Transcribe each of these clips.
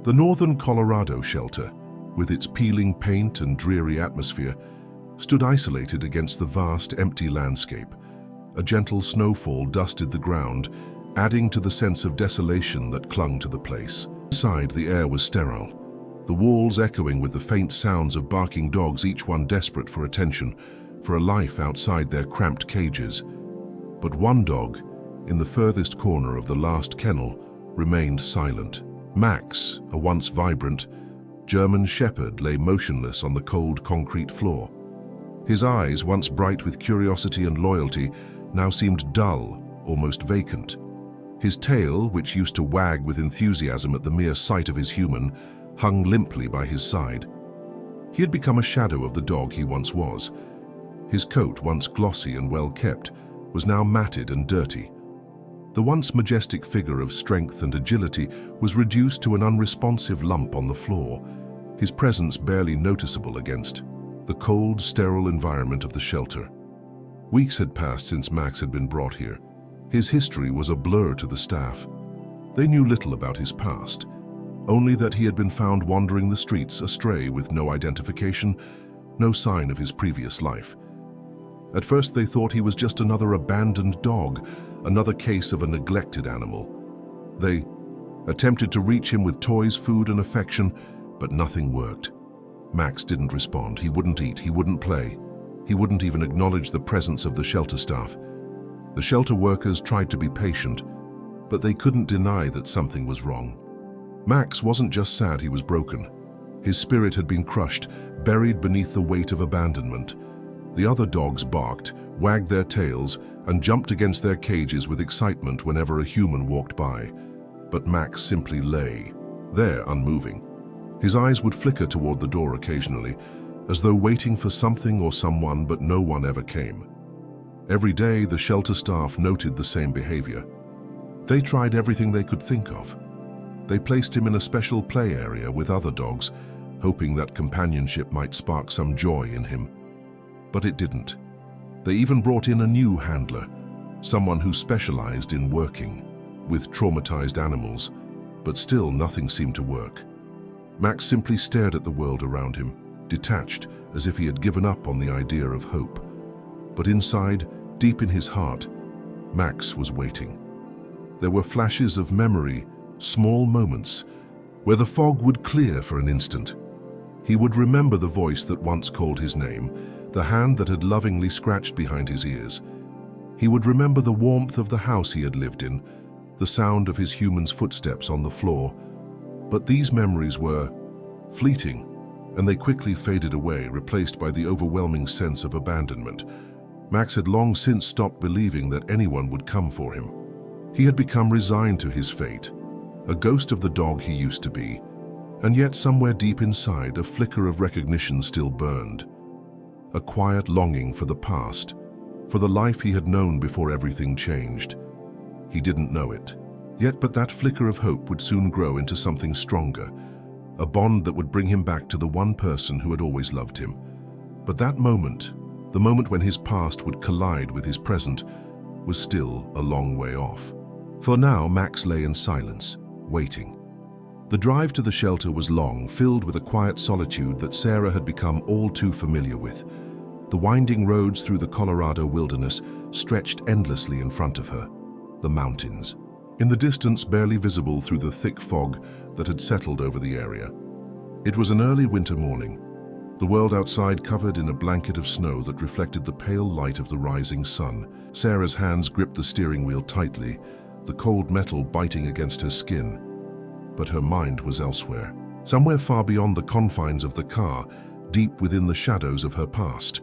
The northern Colorado shelter, with its peeling paint and dreary atmosphere, stood isolated against the vast, empty landscape. A gentle snowfall dusted the ground, adding to the sense of desolation that clung to the place. Inside, the air was sterile, the walls echoing with the faint sounds of barking dogs, each one desperate for attention, for a life outside their cramped cages. But one dog, in the furthest corner of the last kennel, remained silent. Max, a once vibrant German shepherd, lay motionless on the cold concrete floor. His eyes, once bright with curiosity and loyalty, now seemed dull, almost vacant. His tail, which used to wag with enthusiasm at the mere sight of his human, hung limply by his side. He had become a shadow of the dog he once was. His coat, once glossy and well-kept, was now matted and dirty. The once majestic figure of strength and agility was reduced to an unresponsive lump on the floor, his presence barely noticeable against the cold, sterile environment of the shelter. Weeks had passed since Max had been brought here. His history was a blur to the staff. They knew little about his past, only that he had been found wandering the streets astray with no identification, no sign of his previous life. At first they thought he was just another abandoned dog, another case of a neglected animal. They attempted to reach him with toys, food, and affection, but nothing worked. Max didn't respond. He wouldn't eat, he wouldn't play. He wouldn't even acknowledge the presence of the shelter staff. The shelter workers tried to be patient, but they couldn't deny that something was wrong. Max wasn't just sad he was broken. His spirit had been crushed, buried beneath the weight of abandonment. The other dogs barked, wagged their tails, and jumped against their cages with excitement whenever a human walked by. But Max simply lay, there unmoving. His eyes would flicker toward the door occasionally, as though waiting for something or someone, but no one ever came. Every day, the shelter staff noted the same behavior. They tried everything they could think of. They placed him in a special play area with other dogs, hoping that companionship might spark some joy in him. But it didn't. They even brought in a new handler, someone who specialized in working with traumatized animals, but still nothing seemed to work. Max simply stared at the world around him, detached, as if he had given up on the idea of hope. But inside, deep in his heart, Max was waiting. There were flashes of memory, small moments, where the fog would clear for an instant. He would remember the voice that once called his name, the hand that had lovingly scratched behind his ears. He would remember the warmth of the house he had lived in, the sound of his human's footsteps on the floor. But these memories were fleeting, and they quickly faded away, replaced by the overwhelming sense of abandonment. Max had long since stopped believing that anyone would come for him. He had become resigned to his fate, a ghost of the dog he used to be, and yet somewhere deep inside, a flicker of recognition still burned. A quiet longing for the past, for the life he had known before everything changed. He didn't know it yet, but that flicker of hope would soon grow into something stronger, a bond that would bring him back to the one person who had always loved him. But that moment, the moment when his past would collide with his present, was still a long way off. For now, Max lay in silence, waiting. The drive to the shelter was long, filled with a quiet solitude that Sarah had become all too familiar with. The winding roads through the Colorado wilderness stretched endlessly in front of her. The mountains, in the distance barely visible through the thick fog that had settled over the area. It was an early winter morning, the world outside covered in a blanket of snow that reflected the pale light of the rising sun. Sarah's hands gripped the steering wheel tightly, the cold metal biting against her skin. But her mind was elsewhere, somewhere far beyond the confines of the car, deep within the shadows of her past.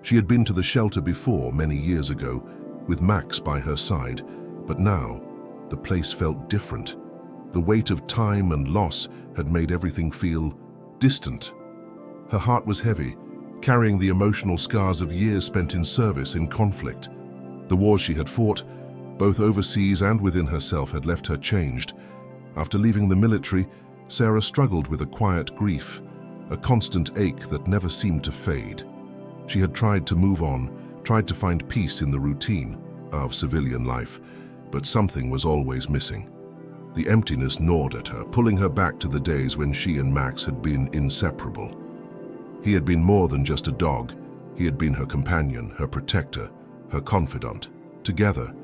She had been to the shelter before, many years ago, with Max by her side, but now the place felt different. The weight of time and loss had made everything feel distant. Her heart was heavy, carrying the emotional scars of years spent in service, in conflict. The wars she had fought, both overseas and within herself, had left her changed. After leaving the military, Sarah struggled with a quiet grief, a constant ache that never seemed to fade. She had tried to move on, tried to find peace in the routine of civilian life, but something was always missing. The emptiness gnawed at her, pulling her back to the days when she and Max had been inseparable. He had been more than just a dog. He had been her companion, her protector, her confidant. Together,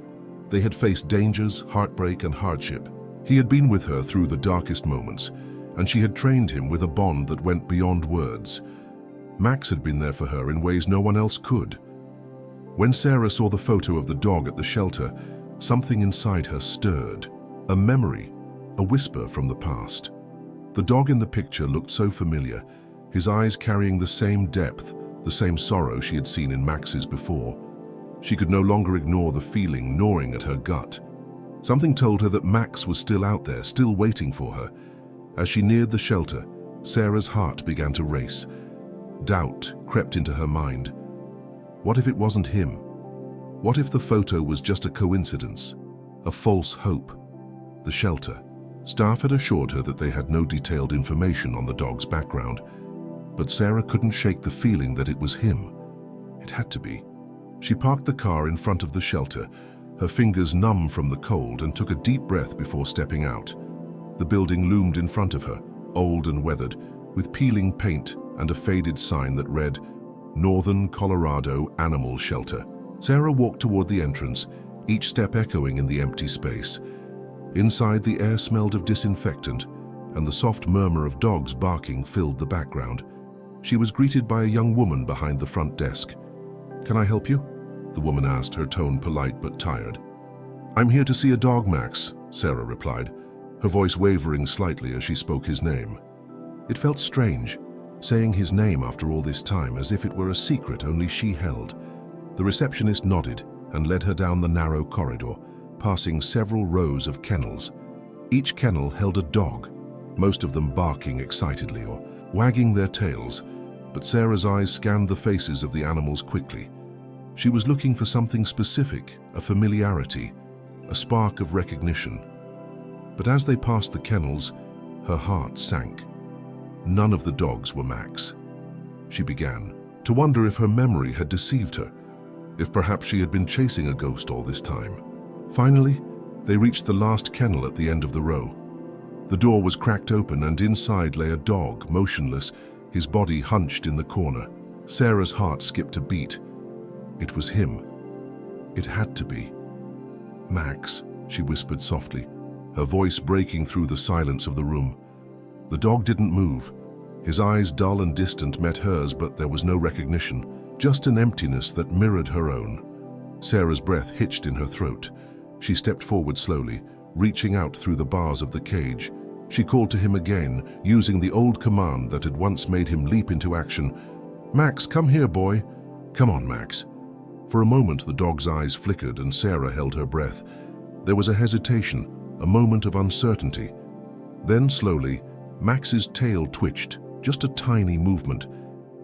they had faced dangers, heartbreak, and hardship. He had been with her through the darkest moments, and she had trained him with a bond that went beyond words. Max had been there for her in ways no one else could. When Sarah saw the photo of the dog at the shelter, something inside her stirred. A memory, a whisper from the past. The dog in the picture looked so familiar, his eyes carrying the same depth, the same sorrow she had seen in Max's before. She could no longer ignore the feeling gnawing at her gut. Something told her that Max was still out there, still waiting for her. As she neared the shelter, Sarah's heart began to race. Doubt crept into her mind. What if it wasn't him? What if the photo was just a coincidence, a false hope? The shelter. Staff had assured her that they had no detailed information on the dog's background, but Sarah couldn't shake the feeling that it was him. It had to be. She parked the car in front of the shelter, her fingers numb from the cold, and took a deep breath before stepping out. The building loomed in front of her, old and weathered, with peeling paint and a faded sign that read, Northern Colorado Animal Shelter. Sarah walked toward the entrance, each step echoing in the empty space. Inside, the air smelled of disinfectant, and the soft murmur of dogs barking filled the background. She was greeted by a young woman behind the front desk. "Can I help you?" the woman asked, her tone polite but tired. "I'm here to see a dog, Max," Sarah replied, her voice wavering slightly as she spoke his name. It felt strange, saying his name after all this time, as if it were a secret only she held. The receptionist nodded and led her down the narrow corridor, passing several rows of kennels. Each kennel held a dog, most of them barking excitedly or wagging their tails, but Sarah's eyes scanned the faces of the animals quickly. She was looking for something specific, a familiarity, a spark of recognition. But as they passed the kennels, her heart sank. None of the dogs were Max. She began to wonder if her memory had deceived her, if perhaps she had been chasing a ghost all this time. Finally, they reached the last kennel at the end of the row. The door was cracked open, and inside lay a dog, motionless, his body hunched in the corner. Sarah's heart skipped a beat. It was him. It had to be. "Max," she whispered softly, her voice breaking through the silence of the room. The dog didn't move. His eyes, dull and distant, met hers, but there was no recognition, just an emptiness that mirrored her own. Sarah's breath hitched in her throat. She stepped forward slowly, reaching out through the bars of the cage. She called to him again, using the old command that had once made him leap into action. "Max, come here, boy." "Come on, Max." For a moment, the dog's eyes flickered and Sarah held her breath. There was a hesitation, a moment of uncertainty. Then, slowly, Max's tail twitched, just a tiny movement.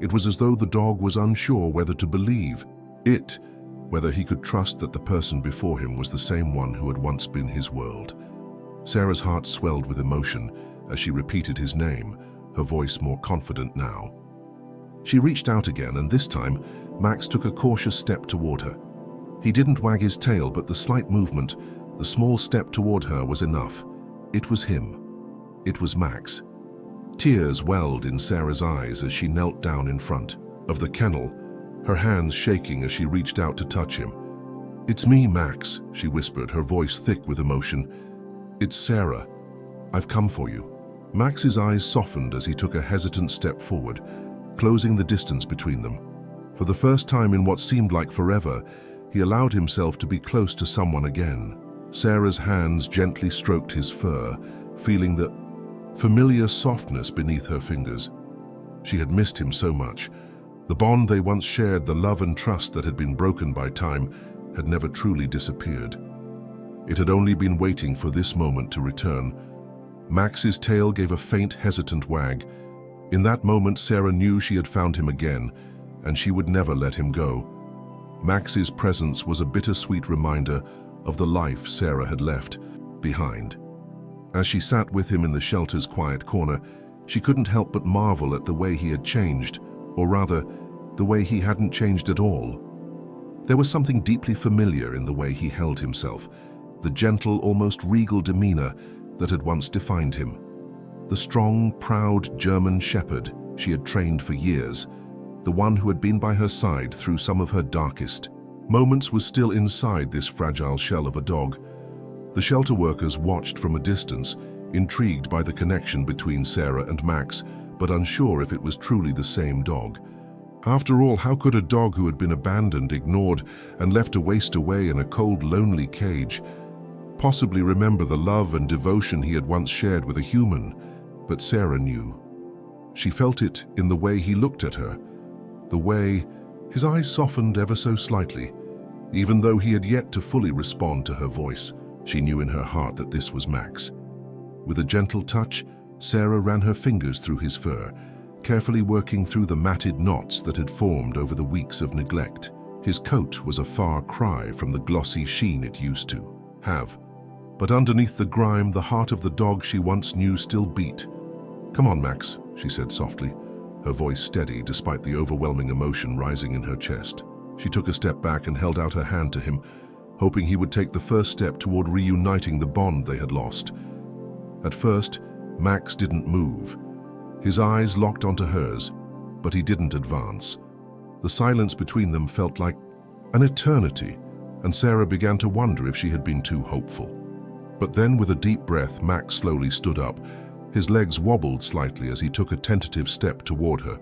It was as though the dog was unsure whether to believe it, whether he could trust that the person before him was the same one who had once been his world. Sarah's heart swelled with emotion as she repeated his name, her voice more confident now. She reached out again, and this time, Max took a cautious step toward her. He didn't wag his tail, but the slight movement, the small step toward her, was enough. It was him. It was Max. Tears welled in Sarah's eyes as she knelt down in front of the kennel, her hands shaking as she reached out to touch him. "It's me, Max," she whispered, her voice thick with emotion. "It's Sarah. I've come for you." Max's eyes softened as he took a hesitant step forward, closing the distance between them. For the first time in what seemed like forever, he allowed himself to be close to someone again. Sarah's hands gently stroked his fur, feeling the familiar softness beneath her fingers. She had missed him so much. The bond they once shared, the love and trust that had been broken by time, had never truly disappeared. It had only been waiting for this moment to return. Max's tail gave a faint, hesitant wag. In that moment, Sarah knew she had found him again, and she would never let him go. Max's presence was a bittersweet reminder of the life Sarah had left behind. As she sat with him in the shelter's quiet corner, she couldn't help but marvel at the way he had changed, or rather, the way he hadn't changed at all. There was something deeply familiar in the way he held himself, the gentle, almost regal demeanor, that had once defined him. The strong, proud German shepherd she had trained for years, the one who had been by her side through some of her darkest moments, was still inside this fragile shell of a dog. The shelter workers watched from a distance, intrigued by the connection between Sarah and Max, but unsure if it was truly the same dog. After all, how could a dog who had been abandoned, ignored, and left to waste away in a cold, lonely cage possibly remember the love and devotion he had once shared with a human? But Sarah knew. She felt it in the way he looked at her, the way his eyes softened ever so slightly. Even though he had yet to fully respond to her voice, she knew in her heart that this was Max. With a gentle touch, Sarah ran her fingers through his fur, carefully working through the matted knots that had formed over the weeks of neglect. His coat was a far cry from the glossy sheen it used to have, but underneath the grime, the heart of the dog she once knew still beat. "Come on, Max," she said softly, her voice steady despite the overwhelming emotion rising in her chest. She took a step back and held out her hand to him, hoping he would take the first step toward reuniting the bond they had lost. At first, Max didn't move. His eyes locked onto hers, but he didn't advance. The silence between them felt like an eternity, and Sarah began to wonder if she had been too hopeful. But then, with a deep breath, Max slowly stood up. His legs wobbled slightly as he took a tentative step toward her,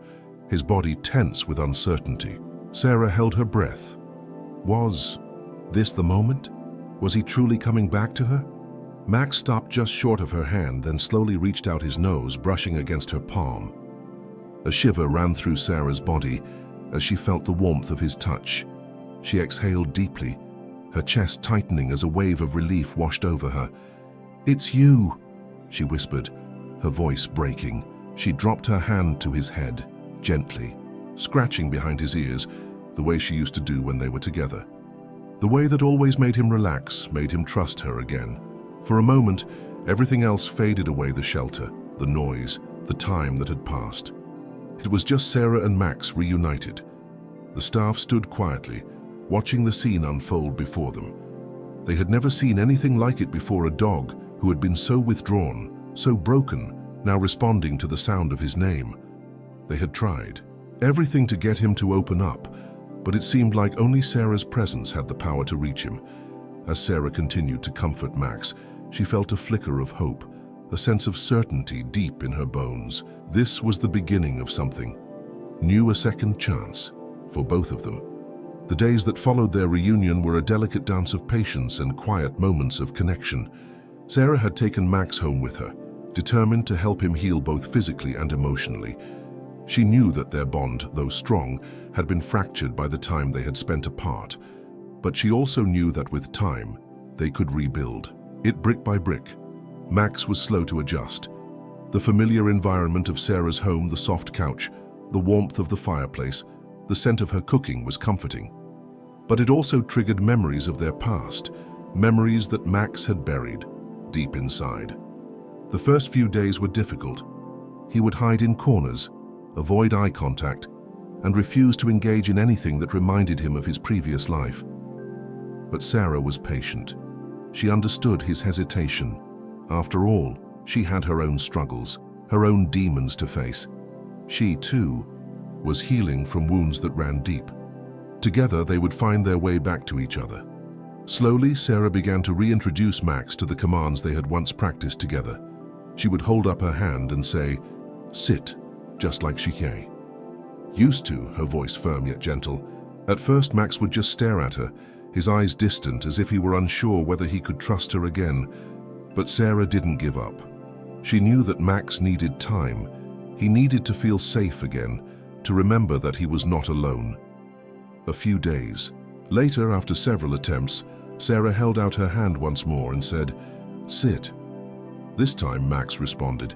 his body tense with uncertainty. Sarah held her breath. Was this the moment? Was he truly coming back to her? Max stopped just short of her hand, then slowly reached out his nose, brushing against her palm. A shiver ran through Sarah's body as she felt the warmth of his touch. She exhaled deeply, her chest tightening as a wave of relief washed over her. "It's you," she whispered, her voice breaking. She dropped her hand to his head, gently, scratching behind his ears, the way she used to do when they were together. The way that always made him relax, made him trust her again. For a moment, everything else faded away: the shelter, the noise, the time that had passed. It was just Sarah and Max reunited. The staff stood quietly, watching the scene unfold before them. They had never seen anything like it before: a dog who had been so withdrawn, so broken, now responding to the sound of his name. They had tried everything to get him to open up, but it seemed like only Sarah's presence had the power to reach him. As Sarah continued to comfort Max, she felt a flicker of hope, a sense of certainty deep in her bones. This was the beginning of something new, a second chance for both of them. The days that followed their reunion were a delicate dance of patience and quiet moments of connection. Sarah had taken Max home with her, determined to help him heal both physically and emotionally. She knew that their bond, though strong, had been fractured by the time they had spent apart. But she also knew that with time, they could rebuild it brick by brick. Max was slow to adjust. The familiar environment of Sarah's home, the soft couch, the warmth of the fireplace, the scent of her cooking was comforting. But it also triggered memories of their past, memories that Max had buried deep inside. The first few days were difficult. He would hide in corners, avoid eye contact, and refuse to engage in anything that reminded him of his previous life. But Sarah was patient. She understood his hesitation. After all, she had her own struggles, her own demons to face. She, too, was healing from wounds that ran deep. Together, they would find their way back to each other. Slowly, Sarah began to reintroduce Max to the commands they had once practiced together. She would hold up her hand and say, "Sit," just like Shihei. Used to, her voice firm yet gentle. At first, Max would just stare at her, his eyes distant, as if he were unsure whether he could trust her again. But Sarah didn't give up. She knew that Max needed time. He needed to feel safe again, to remember that he was not alone. A few days later, after several attempts, Sarah held out her hand once more and said, "Sit." This time Max responded.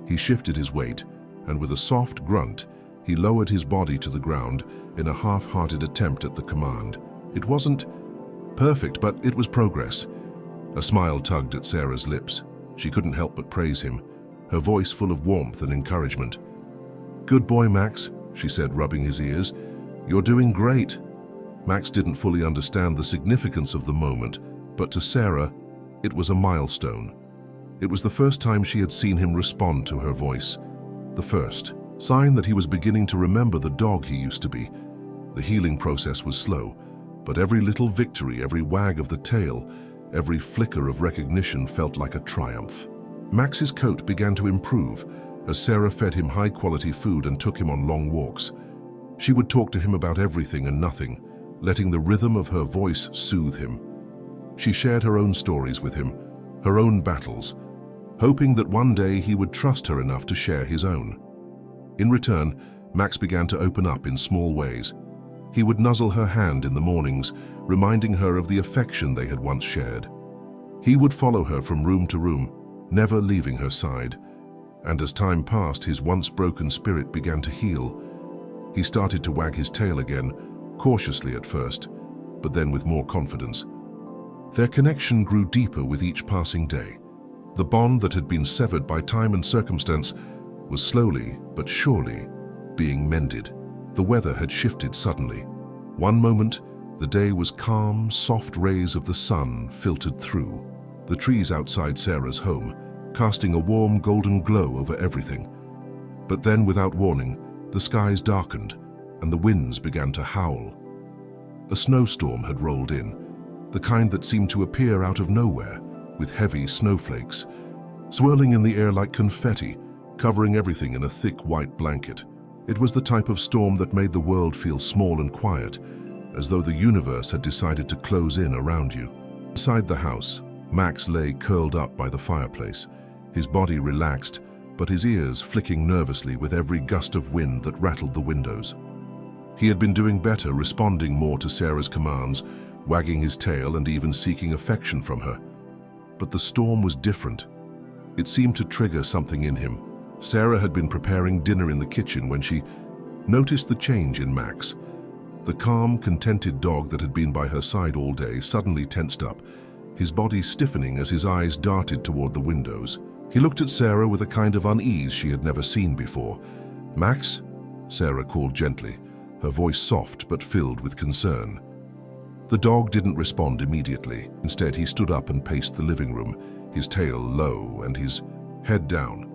He shifted his weight, and with a soft grunt, he lowered his body to the ground in a half-hearted attempt at the command. It wasn't perfect, but it was progress. A smile tugged at Sarah's lips. She couldn't help but praise him, her voice full of warmth and encouragement. "Good boy, Max," she said, rubbing his ears. "You're doing great." Max didn't fully understand the significance of the moment, but to Sarah, it was a milestone. It was the first time she had seen him respond to her voice. The first sign that he was beginning to remember the dog he used to be. The healing process was slow, but every little victory, every wag of the tail, every flicker of recognition felt like a triumph. Max's coat began to improve as Sarah fed him high-quality food and took him on long walks. She would talk to him about everything and nothing, letting the rhythm of her voice soothe him. She shared her own stories with him, her own battles, hoping that one day he would trust her enough to share his own. In return, Max began to open up in small ways. He would nuzzle her hand in the mornings, reminding her of the affection they had once shared. He would follow her from room to room, never leaving her side. And as time passed, his once broken spirit began to heal. He started to wag his tail again, cautiously at first, but then with more confidence. Their connection grew deeper with each passing day. The bond that had been severed by time and circumstance was slowly but surely being mended. The weather had shifted suddenly. One moment, the day was calm, soft rays of the sun filtered through. The trees outside Sarah's home, casting a warm golden glow over everything. But then, without warning, the skies darkened and the winds began to howl. A snowstorm had rolled in, the kind that seemed to appear out of nowhere, with heavy snowflakes, swirling in the air like confetti, covering everything in a thick white blanket. It was the type of storm that made the world feel small and quiet, as though the universe had decided to close in around you. Inside the house, Max lay curled up by the fireplace, his body relaxed, but his ears flicking nervously with every gust of wind that rattled the windows. He had been doing better, responding more to Sarah's commands, wagging his tail and even seeking affection from her. But the storm was different. It seemed to trigger something in him. Sarah had been preparing dinner in the kitchen when she noticed the change in Max. The calm, contented dog that had been by her side all day suddenly tensed up, his body stiffening as his eyes darted toward the windows. He looked at Sarah with a kind of unease she had never seen before. "Max?" Sarah called gently, her voice soft but filled with concern. The dog didn't respond immediately. Instead, he stood up and paced the living room, his tail low and his head down.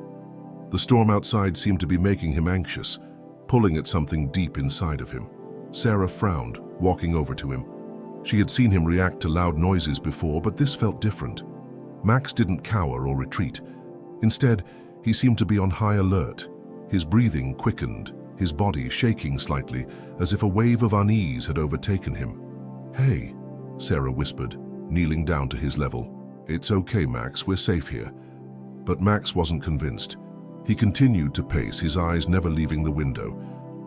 The storm outside seemed to be making him anxious, pulling at something deep inside of him. Sarah frowned, walking over to him. She had seen him react to loud noises before, but this felt different. Max didn't cower or retreat. Instead, he seemed to be on high alert. His breathing quickened, his body shaking slightly, as if a wave of unease had overtaken him. "Hey," Sarah whispered, kneeling down to his level. "It's okay, Max, we're safe here." But Max wasn't convinced. He continued to pace, his eyes never leaving the window.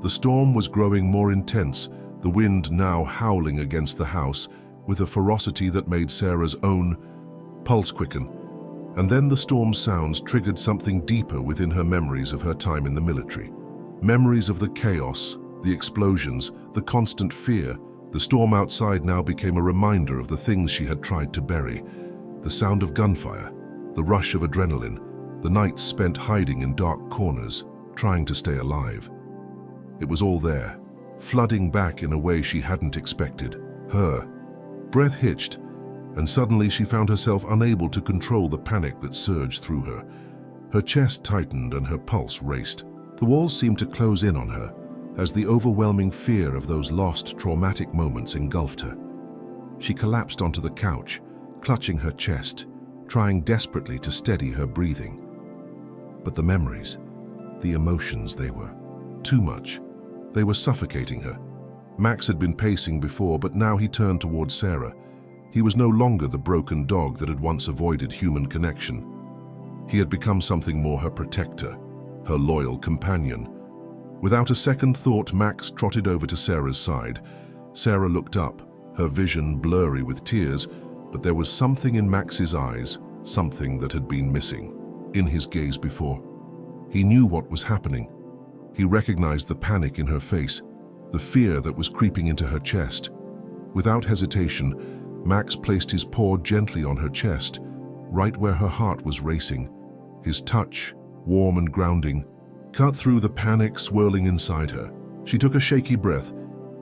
The storm was growing more intense, the wind now howling against the house with a ferocity that made Sarah's own pulse quicken. And then the storm's sounds triggered something deeper within her memories of her time in the military. Memories of the chaos, the explosions, the constant fear. The storm outside now became a reminder of the things she had tried to bury. The sound of gunfire, the rush of adrenaline, the nights spent hiding in dark corners, trying to stay alive. It was all there, flooding back in a way she hadn't expected. Her breath hitched, and suddenly she found herself unable to control the panic that surged through her. Her chest tightened and her pulse raced. The walls seemed to close in on her, as the overwhelming fear of those lost, traumatic moments engulfed her. She collapsed onto the couch, clutching her chest, trying desperately to steady her breathing. But the memories, the emotions, they were too much. They were suffocating her. Max had been pacing before, but now he turned towards Sarah. He was no longer the broken dog that had once avoided human connection. He had become something more, her protector, her loyal companion. Without a second thought, Max trotted over to Sarah's side. Sarah looked up, her vision blurry with tears, but there was something in Max's eyes, something that had been missing in his gaze before. He knew what was happening. He recognized the panic in her face, the fear that was creeping into her chest. Without hesitation, Max placed his paw gently on her chest, right where her heart was racing. His touch, warm and grounding, cut through the panic swirling inside her. She took a shaky breath,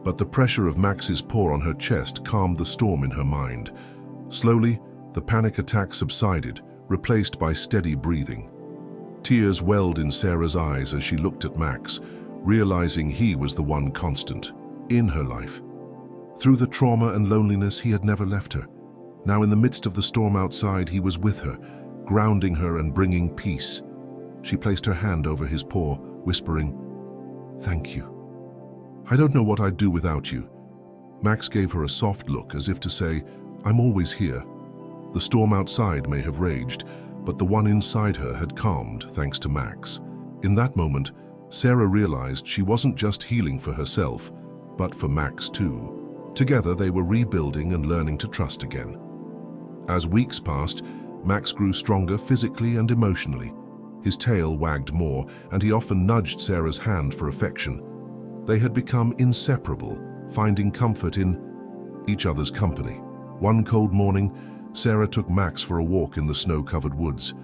but the pressure of Max's paw on her chest calmed the storm in her mind. Slowly, the panic attack subsided, replaced by steady breathing. Tears welled in Sarah's eyes as she looked at Max, realizing he was the one constant in her life. Through the trauma and loneliness, he had never left her. Now, in the midst of the storm outside, he was with her, grounding her and bringing peace. She placed her hand over his paw, whispering, "Thank you. I don't know what I'd do without you." Max gave her a soft look as if to say, "I'm always here." The storm outside may have raged, but the one inside her had calmed thanks to Max. In that moment, Sarah realized she wasn't just healing for herself, but for Max too. Together, they were rebuilding and learning to trust again. As weeks passed, Max grew stronger physically and emotionally. His tail wagged more, and he often nudged Sarah's hand for affection. They had become inseparable, finding comfort in each other's company. One cold morning, Sarah took Max for a walk in the snow-covered woods.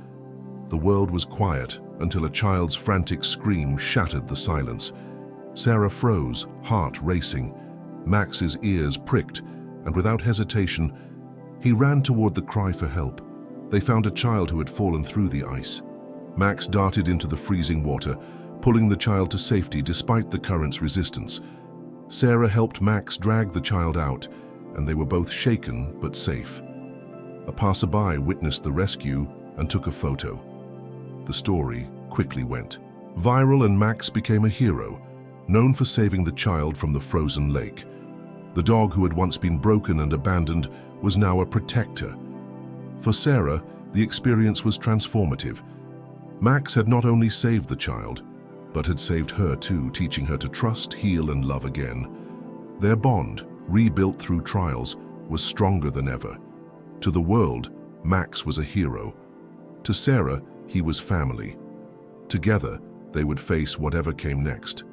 The world was quiet until a child's frantic scream shattered the silence. Sarah froze, heart racing. Max's ears pricked, and without hesitation, he ran toward the cry for help. They found a child who had fallen through the ice. Max darted into the freezing water, pulling the child to safety despite the current's resistance. Sarah helped Max drag the child out, and they were both shaken but safe. A passerby witnessed the rescue and took a photo. The story quickly went viral, and Max became a hero, known for saving the child from the frozen lake. The dog who had once been broken and abandoned was now a protector. For Sarah, the experience was transformative. Max had not only saved the child, but had saved her too, teaching her to trust, heal, and love again. Their bond, rebuilt through trials, was stronger than ever. To the world, Max was a hero. To Sarah, he was family. Together, they would face whatever came next.